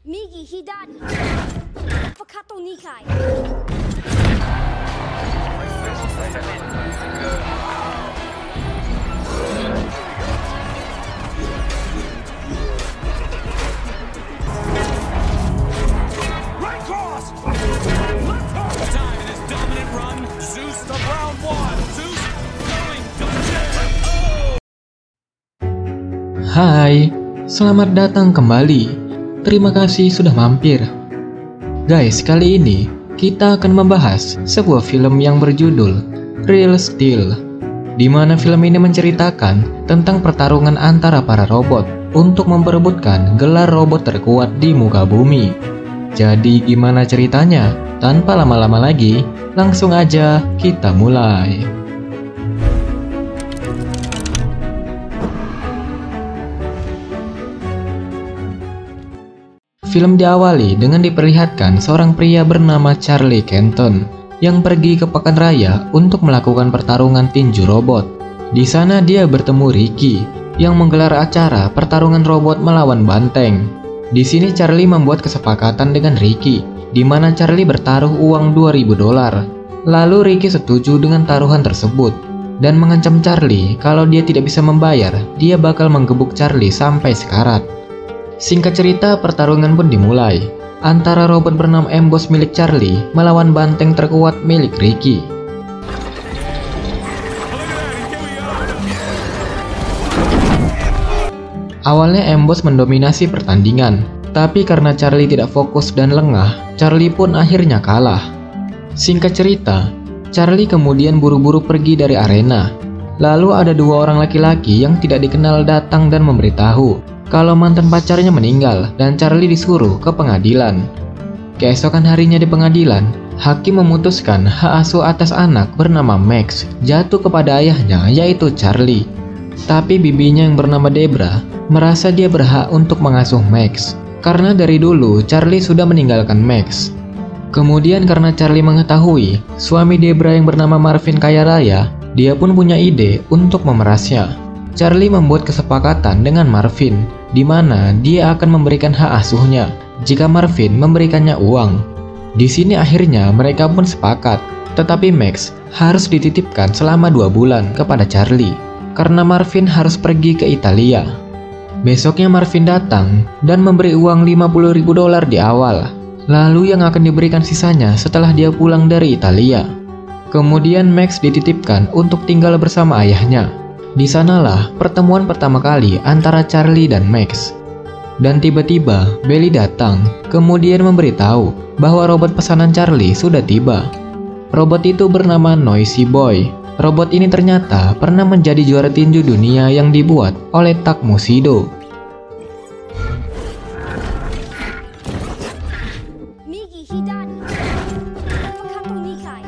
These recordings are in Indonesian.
Migi Hidani. Pakato Nikai. Right cross. Time in his dominant run. Zeus the round one. Zeus going dungeon. Hai, selamat datang kembali. Terima kasih sudah mampir. Guys, kali ini kita akan membahas sebuah film yang berjudul Real Steel, di mana film ini menceritakan tentang pertarungan antara para robot untuk memperebutkan gelar robot terkuat di muka bumi. Jadi gimana ceritanya? Tanpa lama-lama lagi, langsung aja kita mulai. Film diawali dengan diperlihatkan seorang pria bernama Charlie Kenton yang pergi ke pekan raya untuk melakukan pertarungan tinju robot. Di sana dia bertemu Ricky yang menggelar acara pertarungan robot melawan banteng. Di sini Charlie membuat kesepakatan dengan Ricky, di mana Charlie bertaruh uang $2.000. Lalu Ricky setuju dengan taruhan tersebut dan mengancam Charlie kalau dia tidak bisa membayar, dia bakal menggebuk Charlie sampai sekarat. Singkat cerita, pertarungan pun dimulai antara robot bernama Emboss milik Charlie melawan banteng terkuat milik Ricky. Awalnya Emboss mendominasi pertandingan, tapi karena Charlie tidak fokus dan lengah, Charlie pun akhirnya kalah. Singkat cerita, Charlie kemudian buru-buru pergi dari arena. Lalu ada dua orang laki-laki yang tidak dikenal datang dan memberitahu kalau mantan pacarnya meninggal dan Charlie disuruh ke pengadilan. Keesokan harinya di pengadilan, hakim memutuskan hak asuh atas anak bernama Max jatuh kepada ayahnya yaitu Charlie. Tapi bibinya yang bernama Debra merasa dia berhak untuk mengasuh Max karena dari dulu Charlie sudah meninggalkan Max. Kemudian karena Charlie mengetahui suami Debra yang bernama Marvin kaya raya, dia pun punya ide untuk memerasnya. Charlie membuat kesepakatan dengan Marvin, di mana dia akan memberikan hak asuhnya jika Marvin memberikannya uang. Di sini akhirnya mereka pun sepakat, tetapi Max harus dititipkan selama 2 bulan kepada Charlie, karena Marvin harus pergi ke Italia. Besoknya Marvin datang dan memberi uang $50.000 di awal, lalu yang akan diberikan sisanya setelah dia pulang dari Italia. Kemudian Max dititipkan untuk tinggal bersama ayahnya. Di sanalah pertemuan pertama kali antara Charlie dan Max. Dan tiba-tiba Belly datang, kemudian memberitahu bahwa robot pesanan Charlie sudah tiba. Robot itu bernama Noisy Boy. Robot ini ternyata pernah menjadi juara tinju dunia yang dibuat oleh Tak Mushido. Migi Hidani. Pakato Nikai.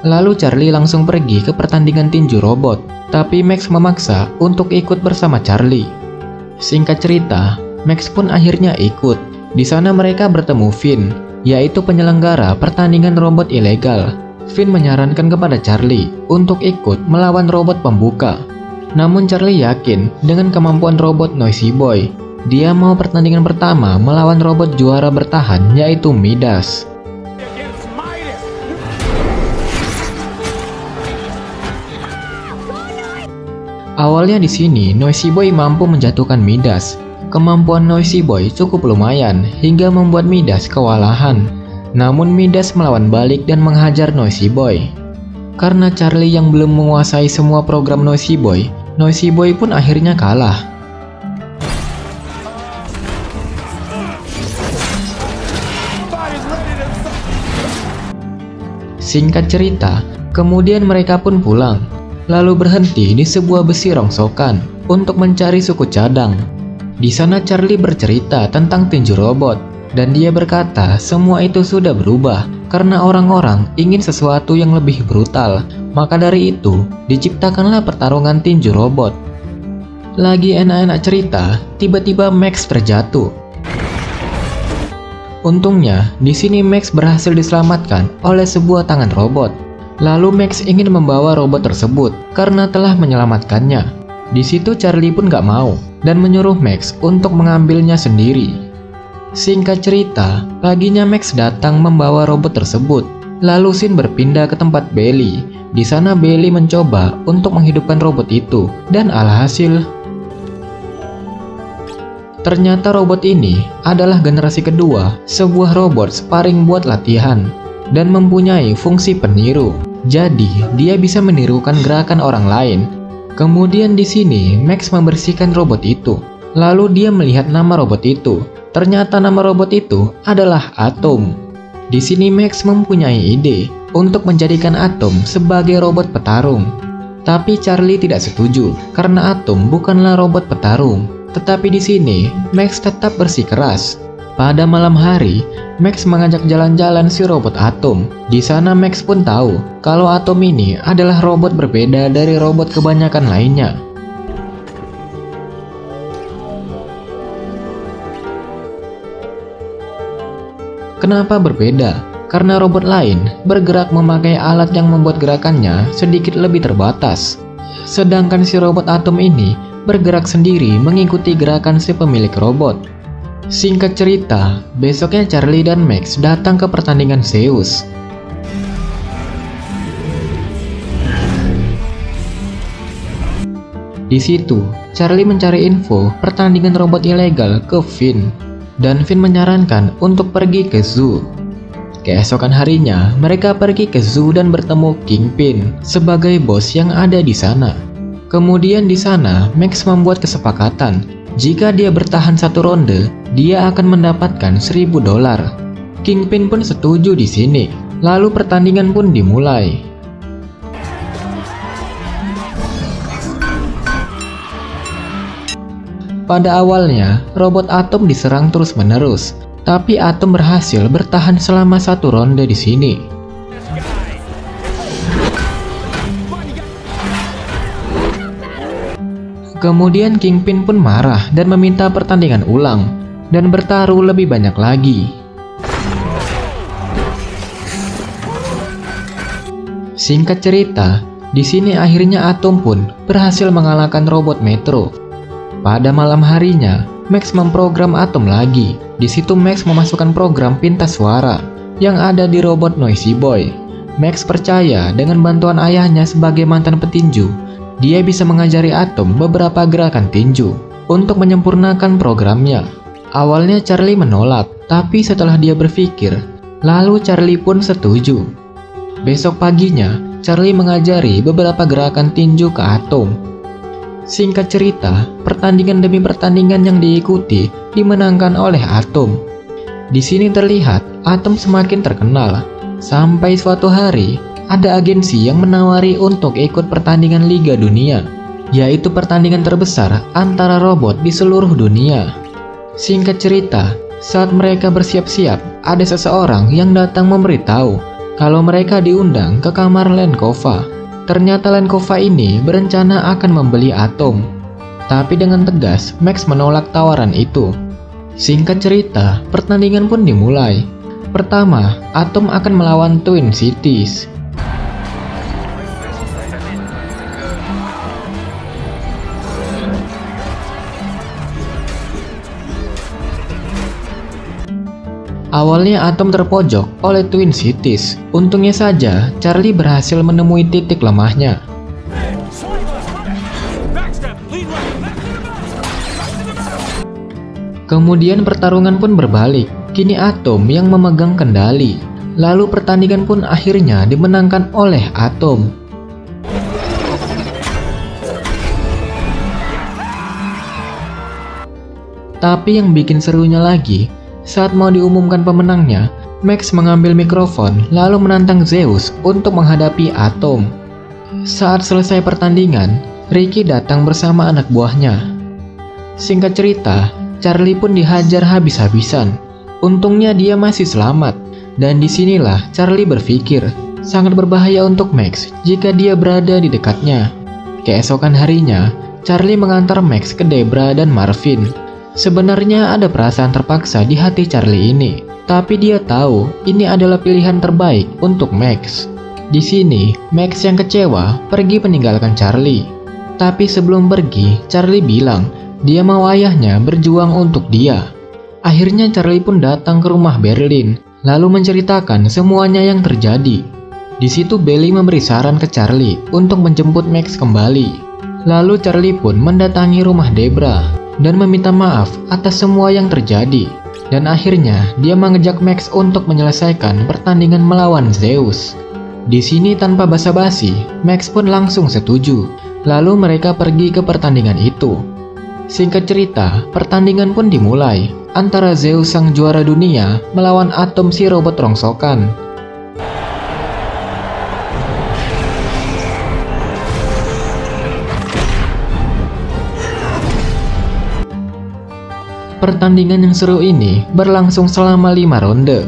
Lalu Charlie langsung pergi ke pertandingan tinju robot, tapi Max memaksa untuk ikut bersama Charlie. Singkat cerita, Max pun akhirnya ikut. Di sana mereka bertemu Finn, yaitu penyelenggara pertandingan robot ilegal. Finn menyarankan kepada Charlie untuk ikut melawan robot pembuka. Namun Charlie yakin dengan kemampuan robot Noisy Boy. Dia mau pertandingan pertama melawan robot juara bertahan yaitu Midas. Awalnya di sini Noisy Boy mampu menjatuhkan Midas. Kemampuan Noisy Boy cukup lumayan hingga membuat Midas kewalahan. Namun Midas melawan balik dan menghajar Noisy Boy. Karena Charlie yang belum menguasai semua program Noisy Boy pun akhirnya kalah. Singkat cerita, kemudian mereka pun pulang, lalu berhenti di sebuah besi rongsokan untuk mencari suku cadang. Di sana Charlie bercerita tentang tinju robot, dan dia berkata semua itu sudah berubah karena orang-orang ingin sesuatu yang lebih brutal. Maka dari itu, diciptakanlah pertarungan tinju robot. Lagi enak-enak cerita, tiba-tiba Max terjatuh. Untungnya, di sini Max berhasil diselamatkan oleh sebuah tangan robot. Lalu Max ingin membawa robot tersebut karena telah menyelamatkannya. Di situ Charlie pun gak mau dan menyuruh Max untuk mengambilnya sendiri. Singkat cerita, paginya Max datang membawa robot tersebut. Lalu Sin berpindah ke tempat Bailey. Di sana Bailey mencoba untuk menghidupkan robot itu dan alhasil ternyata robot ini adalah generasi kedua, sebuah robot sparring buat latihan dan mempunyai fungsi peniru. Jadi, dia bisa menirukan gerakan orang lain. Kemudian di sini Max membersihkan robot itu. Lalu dia melihat nama robot itu. Ternyata nama robot itu adalah Atom. Di sini Max mempunyai ide untuk menjadikan Atom sebagai robot petarung. Tapi Charlie tidak setuju karena Atom bukanlah robot petarung. Tetapi di sini Max tetap bersikeras. Pada malam hari, Max mengajak jalan-jalan si robot Atom. Di sana Max pun tahu kalau Atom ini adalah robot berbeda dari robot kebanyakan lainnya. Kenapa berbeda? Karena robot lain bergerak memakai alat yang membuat gerakannya sedikit lebih terbatas. Sedangkan si robot Atom ini bergerak sendiri mengikuti gerakan si pemilik robot. Singkat cerita, besoknya Charlie dan Max datang ke pertandingan Zeus. Di situ, Charlie mencari info pertandingan robot ilegal ke Finn, dan Finn menyarankan untuk pergi ke zoo. Keesokan harinya, mereka pergi ke zoo dan bertemu Kingpin sebagai bos yang ada di sana. Kemudian di sana, Max membuat kesepakatan. Jika dia bertahan satu ronde, dia akan mendapatkan $1.000. Kingpin pun setuju di sini. Lalu pertandingan pun dimulai. Pada awalnya, robot Atom diserang terus-menerus, tapi Atom berhasil bertahan selama satu ronde di sini. Kemudian Kingpin pun marah dan meminta pertandingan ulang dan bertaruh lebih banyak lagi. Singkat cerita, di sini akhirnya Atom pun berhasil mengalahkan robot Metro. Pada malam harinya, Max memprogram Atom lagi. Di situ Max memasukkan program pintas suara yang ada di robot Noisy Boy. Max percaya dengan bantuan ayahnya sebagai mantan petinju, dia bisa mengajari Atom beberapa gerakan tinju untuk menyempurnakan programnya. Awalnya Charlie menolak, tapi setelah dia berpikir, lalu Charlie pun setuju. Besok paginya, Charlie mengajari beberapa gerakan tinju ke Atom. Singkat cerita, pertandingan demi pertandingan yang diikuti dimenangkan oleh Atom. Di sini terlihat Atom semakin terkenal, sampai suatu hari ada agensi yang menawari untuk ikut pertandingan Liga Dunia, yaitu pertandingan terbesar antara robot di seluruh dunia. Singkat cerita, saat mereka bersiap-siap, ada seseorang yang datang memberitahu kalau mereka diundang ke kamar Lenkova. Ternyata Lenkova ini berencana akan membeli Atom. Tapi dengan tegas, Max menolak tawaran itu. Singkat cerita, pertandingan pun dimulai. Pertama, Atom akan melawan Twin Cities. Awalnya Atom terpojok oleh Twin Cities. Untungnya saja, Charlie berhasil menemui titik lemahnya. Kemudian pertarungan pun berbalik. Kini Atom yang memegang kendali. Lalu pertandingan pun akhirnya dimenangkan oleh Atom. Tapi yang bikin serunya lagi, saat mau diumumkan pemenangnya, Max mengambil mikrofon lalu menantang Zeus untuk menghadapi Atom. Saat selesai pertandingan, Ricky datang bersama anak buahnya. Singkat cerita, Charlie pun dihajar habis-habisan. Untungnya dia masih selamat, dan disinilah Charlie berpikir sangat berbahaya untuk Max jika dia berada di dekatnya. Keesokan harinya, Charlie mengantar Max ke Debra dan Marvin. Sebenarnya ada perasaan terpaksa di hati Charlie ini, tapi dia tahu ini adalah pilihan terbaik untuk Max. Di sini, Max yang kecewa pergi meninggalkan Charlie. Tapi sebelum pergi, Charlie bilang dia mau ayahnya berjuang untuk dia. Akhirnya Charlie pun datang ke rumah Berlin, lalu menceritakan semuanya yang terjadi. Di situ Belly memberi saran ke Charlie untuk menjemput Max kembali. Lalu Charlie pun mendatangi rumah Debra dan meminta maaf atas semua yang terjadi. Dan akhirnya dia mengejak Max untuk menyelesaikan pertandingan melawan Zeus. Di sini tanpa basa-basi, Max pun langsung setuju. Lalu mereka pergi ke pertandingan itu. Singkat cerita, pertandingan pun dimulai antara Zeus sang juara dunia melawan Atom si robot rongsokan. Pertandingan yang seru ini berlangsung selama 5 ronde.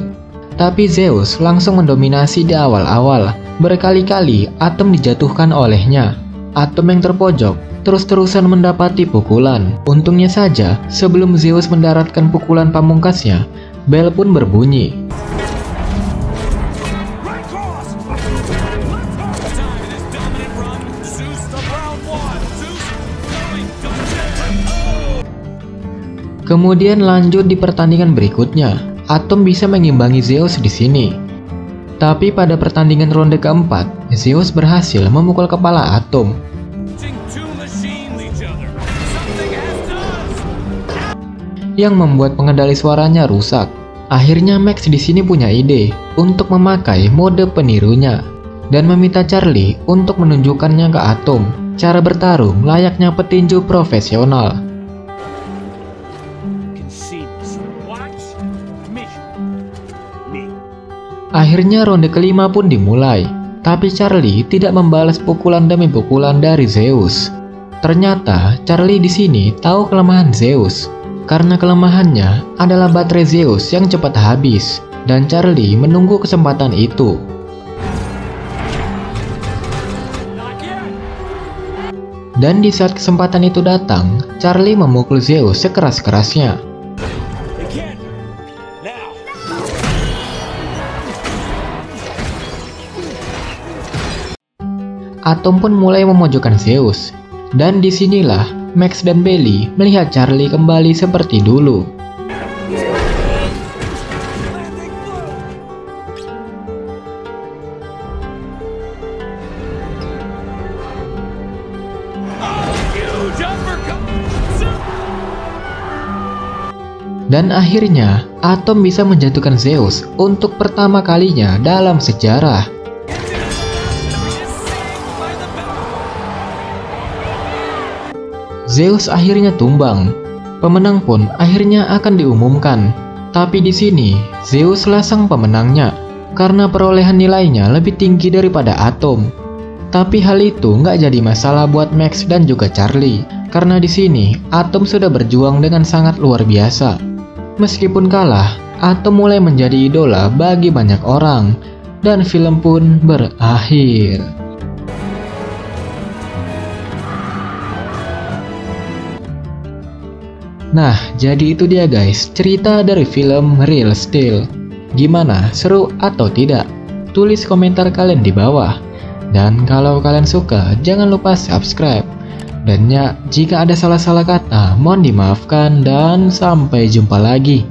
Tapi Zeus langsung mendominasi di awal-awal. Berkali-kali Atom dijatuhkan olehnya. Atom yang terpojok terus-terusan mendapati pukulan. Untungnya saja, sebelum Zeus mendaratkan pukulan pamungkasnya, bel pun berbunyi. Right cross. The time in his dominant run. Zeus the round one. Zeus going gotcha. Kemudian lanjut di pertandingan berikutnya. Atom bisa mengimbangi Zeus di sini. Tapi pada pertandingan ronde keempat, Zeus berhasil memukul kepala Atom. Two machines each other. Something has done. Yang membuat pengendali suaranya rusak. Akhirnya Max di sini punya ide untuk memakai mode penirunya dan meminta Charlie untuk menunjukkannya ke Atom cara bertarung layaknya petinju profesional. Watch me. Akhirnya ronde kelima pun dimulai, tapi Charlie tidak membalas pukulan demi pukulan dari Zeus. Ternyata Charlie di sini tahu kelemahan Zeus, karena kelemahannya adalah baterai Zeus yang cepat habis, dan Charlie menunggu kesempatan itu. Dan di saat kesempatan itu datang, Charlie memukul Zeus sekeras-kerasnya. Again. Now. Atom pun mulai memojokkan Zeus. Dan disinilah Max dan Belly melihat Charlie kembali seperti dulu. Huge uppercut. Dan akhirnya Atom bisa menjatuhkan Zeus untuk pertama kalinya dalam sejarah. Zeus akhirnya tumbang. Pemenang pun akhirnya akan diumumkan. Tapi di sini Zeus lah sang pemenangnya karena perolehan nilainya lebih tinggi daripada Atom. Tapi hal itu nggak jadi masalah buat Max dan juga Charlie karena di sini Atom sudah berjuang dengan sangat luar biasa. Meskipun kalah, Atom mulai menjadi idola bagi banyak orang dan film pun berakhir. Nah, jadi itu dia guys, cerita dari film Real Steel. Gimana, seru atau tidak? Tulis komentar kalian di bawah. Dan kalau kalian suka, jangan lupa subscribe. Dan ya, jika ada salah-salah kata, mohon dimaafkan dan sampai jumpa lagi.